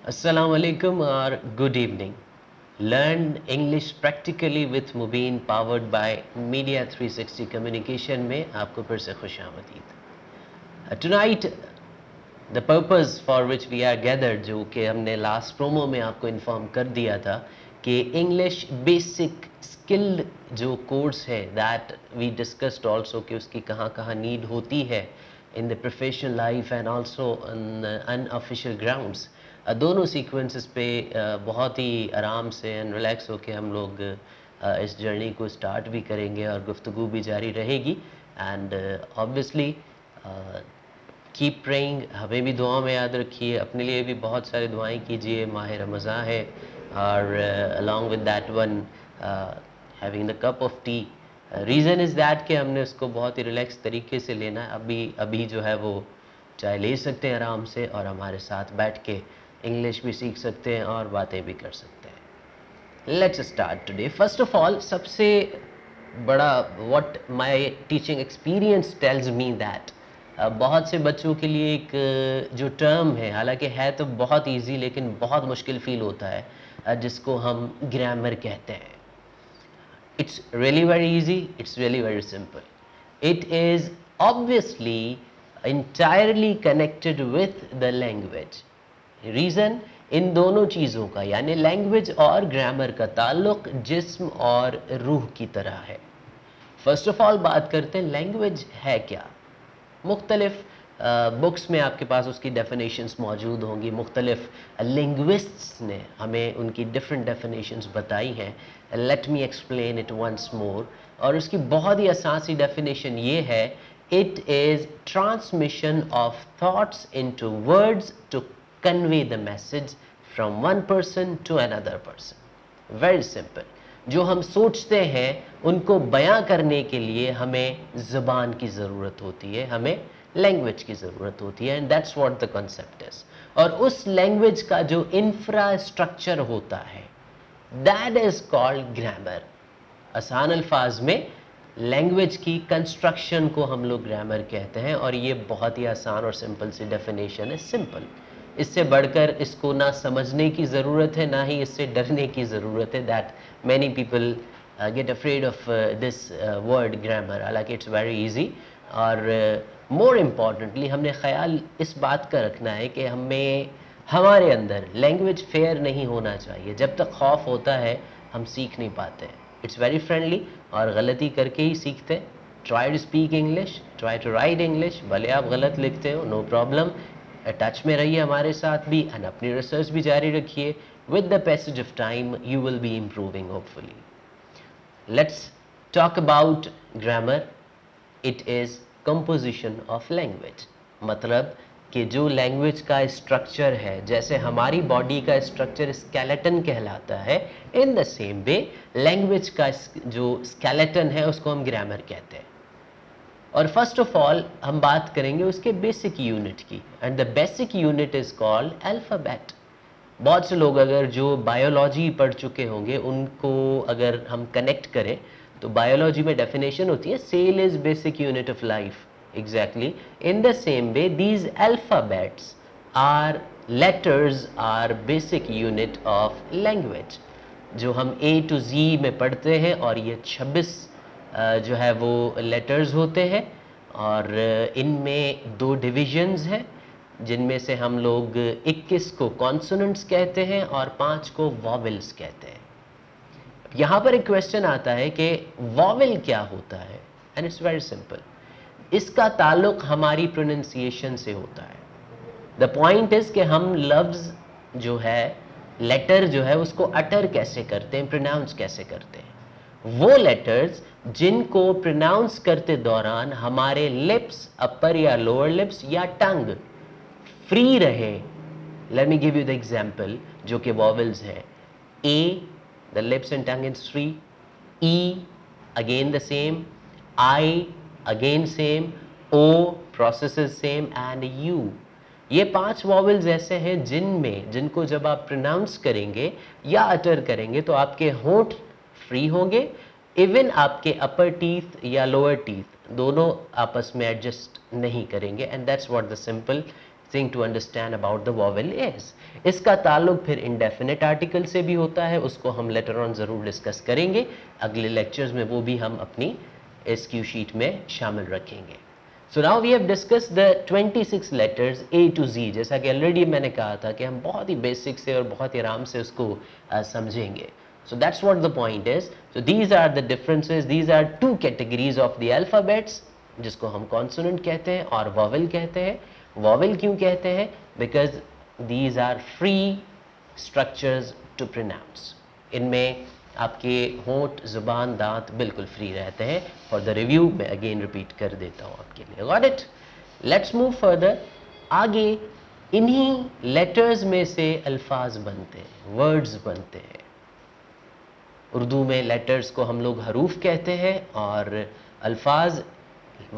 Assalamu alaikum or good evening. Learn English practically with Mubin powered by Media 360 Communication में आपको फिर से खुश आमदीद। Tonight the purpose for which we are gathered, जो कि हमने last promo में आपको inform कर दिया था कि English basic skilled जो course है that we discussed also कि उसकी कहाँ कहाँ need होती है in the professional life and also on unofficial grounds. दोनों सीक्वेंसेस पे बहुत ही आराम से एंड रिलैक्स होके हम लोग इस जर्नी को स्टार्ट भी करेंगे और गुफ्तगू भी जारी रहेगी एंड ऑब्वियसली कीप प्रेइंग, हमें भी दुआ में याद रखिए, अपने लिए भी बहुत सारी दुआएं कीजिए। माह रमज़ान है और along with that one having the cup of T. Reason is that कि हमने उसको बहुत ही रिलैक्स तरीके से लेना है। अभी जो है वो चाय ले सकते हैं आराम से और हमारे साथ बैठ के इंग्लिश भी सीख सकते हैं और बातें भी कर सकते हैं। Let's start today. First of all, सबसे बड़ा what my teaching experience tells me that बहुत से बच्चों के लिए एक जो टर्म है, हालांकि है तो बहुत इजी लेकिन बहुत मुश्किल फील होता है, जिसको हम ग्रामर कहते हैं। It's really very easy, it's really very simple. It is obviously entirely connected with the language. Reason इन दोनों चीज़ों का यानी लैंग्वेज और ग्रामर का ताल्लुक जिस्म और रूह की तरह है। फर्स्ट ऑफ ऑल बात करते हैं लैंग्वेज है क्या। मुख्तलिफ बुक्स में आपके पास उसकी डेफिनेशंस मौजूद होंगी, मुख्तलिफ लिंग्विस्ट्स ने हमें उनकी डिफरेंट डेफिनेशंस बताई हैं। Let me explain it once more. और उसकी बहुत ही असासी डेफिनेशन ये है, it is transmission of thoughts into words to convey the message from one person to another person. Very simple. जो हम सोचते हैं उनको बयां करने के लिए हमें ज़बान की ज़रूरत होती है, हमें लैंग्वेज की ज़रूरत होती है, and that's what the concept is. और उस लैंग्वेज का जो इंफ्रास्ट्रक्चर होता है that is called grammar. आसान अल्फाज में लैंग्वेज की कंस्ट्रक्शन को हम लोग ग्रामर कहते हैं और ये बहुत ही आसान और सिंपल सी डेफिनेशन है। सिंपल, इससे बढ़कर इसको ना समझने की ज़रूरत है ना ही इससे डरने की ज़रूरत है। That many people get afraid of this word grammar, हालांकि इट्स वेरी इजी। और मोर इम्पॉर्टेंटली हमने ख्याल इस बात का रखना है कि हमारे अंदर लैंग्वेज फेयर नहीं होना चाहिए। जब तक खौफ होता है हम सीख नहीं पाते हैं। इट्स वेरी फ्रेंडली और गलती करके ही सीखते हैं। Try to speak English, try to write English, भले आप गलत लिखते हो नो प्रॉब्लम, टच में रहिए हमारे साथ भी एंड अपनी रिसर्च भी जारी रखिए। With the passage of time you will be improving hopefully. Let's talk about grammar. It is composition of language, मतलब कि जो लैंग्वेज का स्ट्रक्चर है, जैसे हमारी बॉडी का स्ट्रक्चर स्केलेटन कहलाता है, in the same way language का जो स्केलेटन है उसको हम ग्रामर कहते हैं। और फर्स्ट ऑफ ऑल हम बात करेंगे उसके बेसिक यूनिट की, and the basic unit is called alphabet. बहुत से लोग अगर जो बायोलॉजी पढ़ चुके होंगे उनको अगर हम कनेक्ट करें तो बायोलॉजी में डेफिनेशन होती है cell is basic unit of life. Exactly. In the same way, these alphabets are letters are basic unit of language, जो हम A to Z में पढ़ते हैं और ये 26 जो है वो letters होते हैं और इनमें 2 divisions हैं जिनमें से हम लोग 21 को consonants कहते हैं और 5 को vowels कहते हैं। यहाँ पर एक क्वेश्चन आता है कि vowel क्या होता है, and it's very simple. इसका ताल्लुक हमारी प्रोनंसिएशन से होता है। द पॉइंट इज कि हम लफ्ज़ जो है, लेटर जो है उसको अटर कैसे करते हैं, प्रोनाउंस कैसे करते हैं। वो लेटर्स जिनको प्रोनाउंस करते दौरान हमारे लिप्स, अपर या लोअर लिप्स या टंग फ्री रहे। Let me give you the example जो कि वॉवेल्स हैं। A, the lips and tongue is free. E, again the same. I, again same. O, process is same. And U, ये 5 vowels ऐसे हैं जिनको जब आप प्रोनाउंस करेंगे या अटर करेंगे तो आपके होंठ फ्री होंगे, इवन आपके अपर टीथ या लोअर टीथ दोनों आपस में एडजस्ट नहीं करेंगे। And that's what the simple thing to understand about the vowel is. इसका ताल्लुक फिर indefinite article से भी होता है, उसको हम later on ज़रूर डिस्कस करेंगे, अगले lectures में वो भी हम अपनी इस क्यू शीट में शामिल रखेंगे. So now we have discussed the 26 letters A to Z. जैसा कि already मैंने कहा था कि हम बहुत ही basic से और बहुत ही आराम से उसको समझेंगे. So that's what the point is. So these are the differences. These are two categories of the alphabets, जिसको हम consonant कहते हैं और vowel कहते हैं. Vowel क्यों कहते हैं? Because these are free structures to pronounce. इनमें आपके होंठ, जुबान, दांत बिल्कुल फ्री रहते हैं. फॉर द रिव्यू मैं अगेन रिपीट कर देता हूँ आपके लिए. Got it? Let's move further. आगे इन्हीं लेटर्स में से अल्फाज बनते हैं, वर्ड्स बनते हैं. उर्दू में लेटर्स को हम लोग हरूफ कहते हैं और अल्फाज,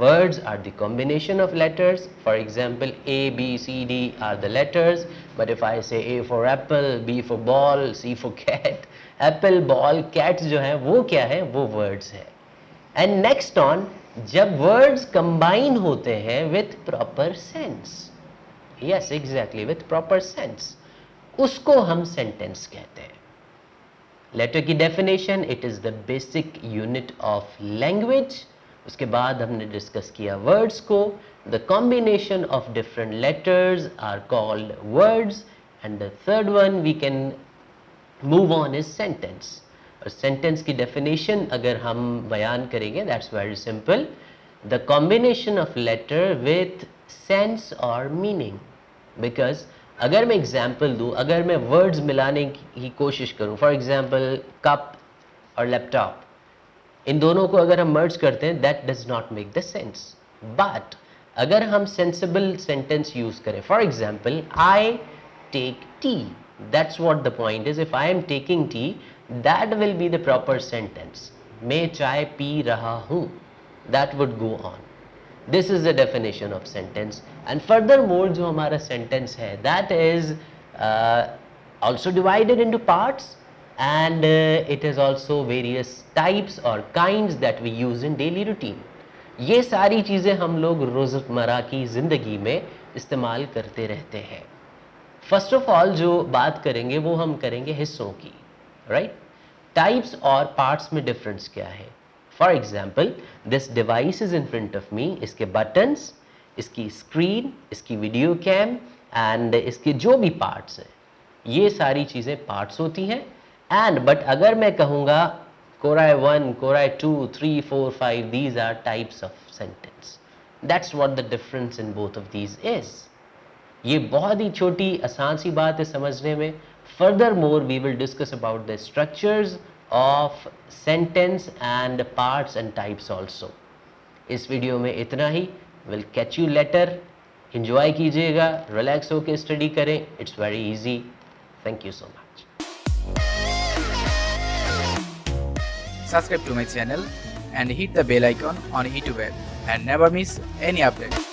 words are the combination of letters. For example, A, B, C, D are the letters, but if I say A for apple, B for ball, C for cat, apple, ball, cat जो है वो क्या है? वो words है. And next on, जब words combine होते हैं with proper sense, yes exactly, with proper sense, उसको हम sentence कहते हैं. Letter की definition, it is the basic unit of language. उसके बाद हमने डिस्कस किया वर्ड्स को. The combination of different letters are called words. And the third one we can move on is sentence. और सेंटेंस की डेफिनेशन अगर हम बयान करेंगे, that's very simple. The combination of letter with sense और meaning. Because अगर मैं example दूँ, अगर मैं वर्ड्स मिलाने की कोशिश करूँ, फॉर एग्जाम्पल कप और लैपटॉप, इन दोनों को अगर हम मर्ज करते हैं, that does not make the sense. But अगर हम सेंसिबल सेंटेंस यूज करें, for example I take tea, that's what the point is. If I am taking tea, that will be the proper sentence. मैं चाय पी रहा हूं, that would go on. This is the definition of sentence. And furthermore जो हमारा sentence है, that is also divided into parts. And it is also various types or kinds that we use in daily routine. ये सारी चीज़ें हम लोग रोज़मर्रा की ज़िंदगी में इस्तेमाल करते रहते हैं. फर्स्ट ऑफ ऑल जो बात करेंगे वो हम करेंगे हिस्सों की, राइट? टाइप्स और पार्ट्स में डिफरेंस क्या है? For example, this device is in front of me. इसके बटन्स, इसकी स्क्रीन, इसकी वीडियो कैम एंड इसके जो भी पार्ट्स हैं, ये सारी चीज़ें पार्ट्स होती हैं. एंड बट अगर मैं कहूँगा Core i 1, Core i 2, 3, 4, 5, these are types of sentence. That's what the difference in both of these is. ये बहुत ही छोटी आसान सी बात है समझने में. Furthermore, we will discuss about the structures of sentence and parts and types also. इस वीडियो में इतना ही. We'll catch you later. Enjoy कीजिएगा, relax होके स्टडी करें. It's very easy. Thank you so much. Subscribe to my channel and hit the bell icon on YouTube app and never miss any update.